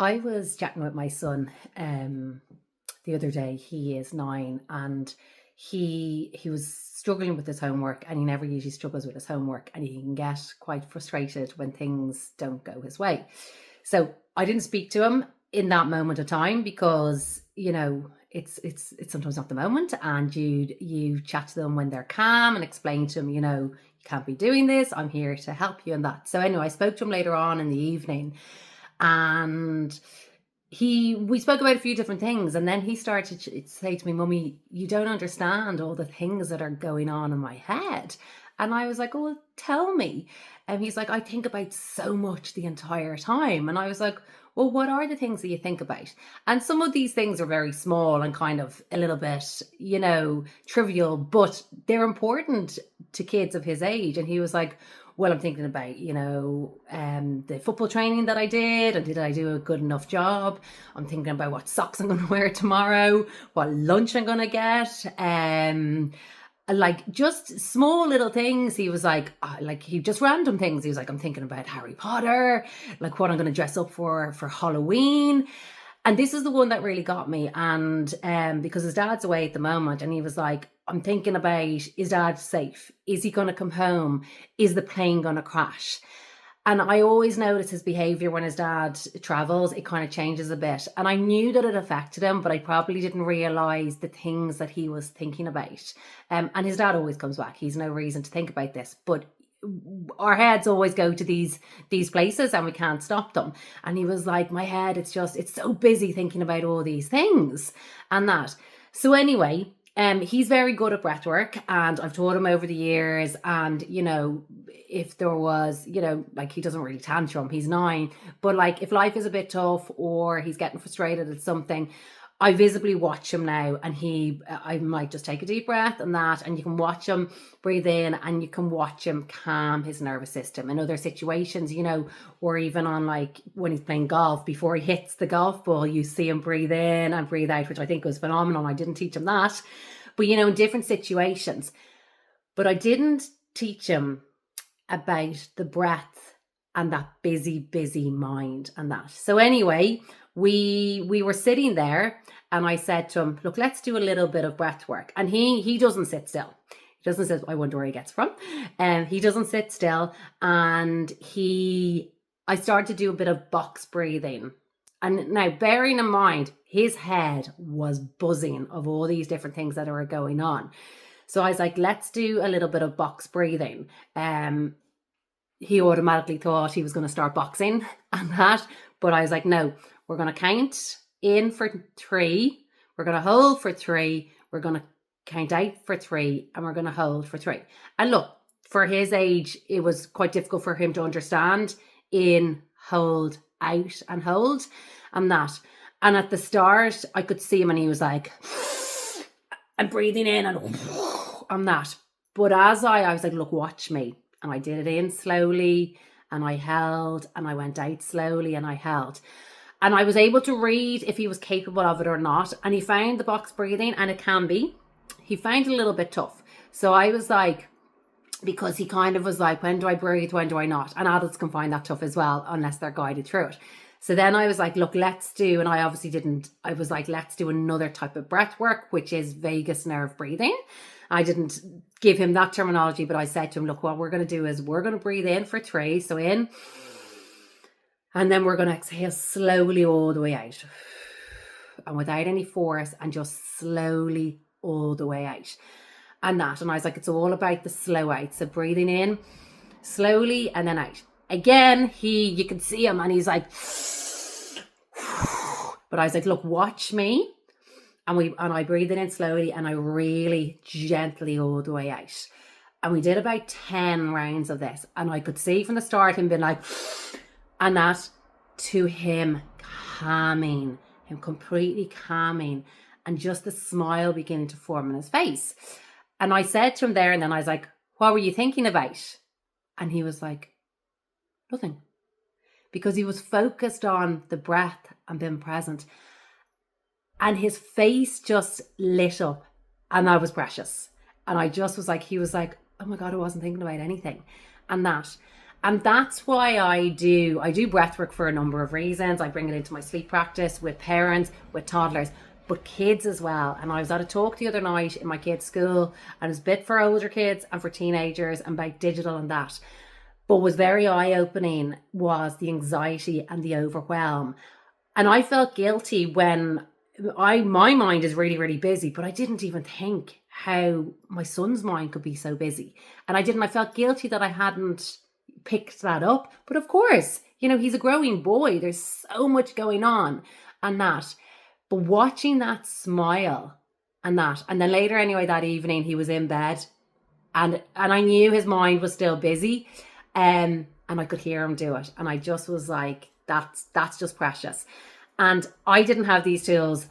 I was chatting with my son the other day. He is 9, and he was struggling with his homework, and he never usually struggles with his homework, and he can get quite frustrated when things don't go his way. So I didn't speak to him in that moment of time because it's sometimes not the moment, and you chat to them when they're calm and explain to them, you can't be doing this. I'm here to help you in that. So anyway, I spoke to him later on in the evening, and we spoke about a few different things, and then he started to say to me, "Mummy, you don't understand all the things that are going on in my head." And I was like, "Oh, well, tell me." And he's like, "I think about so much the entire time." And I was like, "Well, what are the things that you think about?" And some of these things are very small and kind of a little bit, trivial, but they're important to kids of his age. And he was like, "Well, I'm thinking about, the football training that I did, and did I do a good enough job? I'm thinking about what socks I'm going to wear tomorrow, what lunch I'm going to get." Like just small little things. He was like he just random things. He was like, "I'm thinking about Harry Potter, like what I'm going to dress up for Halloween." And this is the one that really got me. And because his dad's away at the moment, and he was like, "I'm thinking about, is dad safe? Is he going to come home? Is the plane going to crash?" And I always notice his behavior when his dad travels, it kind of changes a bit. And I knew that it affected him, but I probably didn't realize the things that he was thinking about. And his dad always comes back. He's no reason to think about this, but our heads always go to these places, and we can't stop them. And he was like, "My head, it's so busy thinking about all these things and that." So anyway, he's very good at breathwork, and I've taught him over the years. And if there was, like, he doesn't really tantrum, he's 9, but like if life is a bit tough or he's getting frustrated at something, I visibly watch him now, and I might just take a deep breath and that, and you can watch him breathe in, and you can watch him calm his nervous system in other situations, or even on, like, when he's playing golf, before he hits the golf ball, you see him breathe in and breathe out, which I think was phenomenal. I didn't teach him that, but in different situations. But I didn't teach him about the breath and that busy mind and that. So anyway, we were sitting there, and I said to him, "Look, let's do a little bit of breath work." And he doesn't sit still. He doesn't sit. I wonder where he gets from. He doesn't sit still. And I started to do a bit of box breathing. And now, bearing in mind, his head was buzzing of all these different things that are going on. So I was like, "Let's do a little bit of box breathing." He automatically thought he was going to start boxing and that. But I was like, "No, we're going to count in for 3. We're going to hold for 3. We're going to count out for 3, and we're going to hold for 3. And look, for his age, it was quite difficult for him to understand in, hold, out, and hold and that. And at the start, I could see him, and he was like, and breathing in and that. But as I was like, "Look, watch me." And I did it in slowly, and I held, and I went out slowly, and I held. And I was able to read if he was capable of it or not. And he found the box breathing, and it can be. He found it a little bit tough. So I was like, because he kind of was like, when do I breathe, when do I not? And adults can find that tough as well, unless they're guided through it. So then I was like, "Look, let's do," and I obviously didn't, I was like, "Let's do another type of breath work, which is vagus nerve breathing." I didn't give him that terminology, but I said to him, "Look, what we're going to do is we're going to breathe in for 3. So in, and then we're going to exhale slowly all the way out, and without any force, and just slowly all the way out and that." And I was like, it's all about the slow out. So breathing in slowly and then out. Again, you can see him, and he's like, but I was like, "Look, watch me." And I breathed it in slowly, and I really gently all the way out. And we did about 10 rounds of this. And I could see from the start him being like, and that, to him calming, him completely calming, and just the smile beginning to form in his face. And I said to him there, and then I was like, "What were you thinking about?" And he was like, "Nothing." Because he was focused on the breath and being present. And his face just lit up, and that was precious. And I just was like, he was like, "Oh my God, I wasn't thinking about anything," and that. And that's why I do breathwork for a number of reasons. I bring it into my sleep practice with parents, with toddlers, but kids as well. And I was at a talk the other night in my kids' school, and it's a bit for older kids and for teenagers and about digital and that. But what was very eye-opening was the anxiety and the overwhelm. And I felt guilty when my mind is really, really busy, but I didn't even think how my son's mind could be so busy. And I felt guilty that I hadn't picked that up. But of course, he's a growing boy. There's so much going on and that. But watching that smile and that, and then later anyway, that evening he was in bed and I knew his mind was still busy. And I could hear him do it. And I just was like, that's just precious. And I didn't have these tools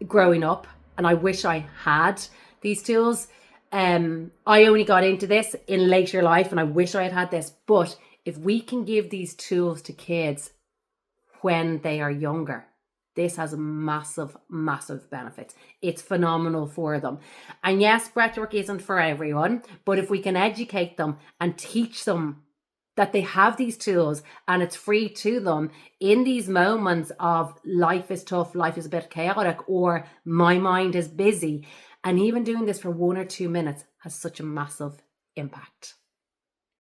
growing up, and I wish I had these tools. I only got into this in later life, and I wish I had had this. But if we can give these tools to kids when they are younger, this has a massive, massive benefit. It's phenomenal for them. And yes, breathwork isn't for everyone, but if we can educate them and teach them that they have these tools and it's free to them in these moments of life is tough, life is a bit chaotic, or my mind is busy. And even doing this for 1 or 2 minutes has such a massive impact.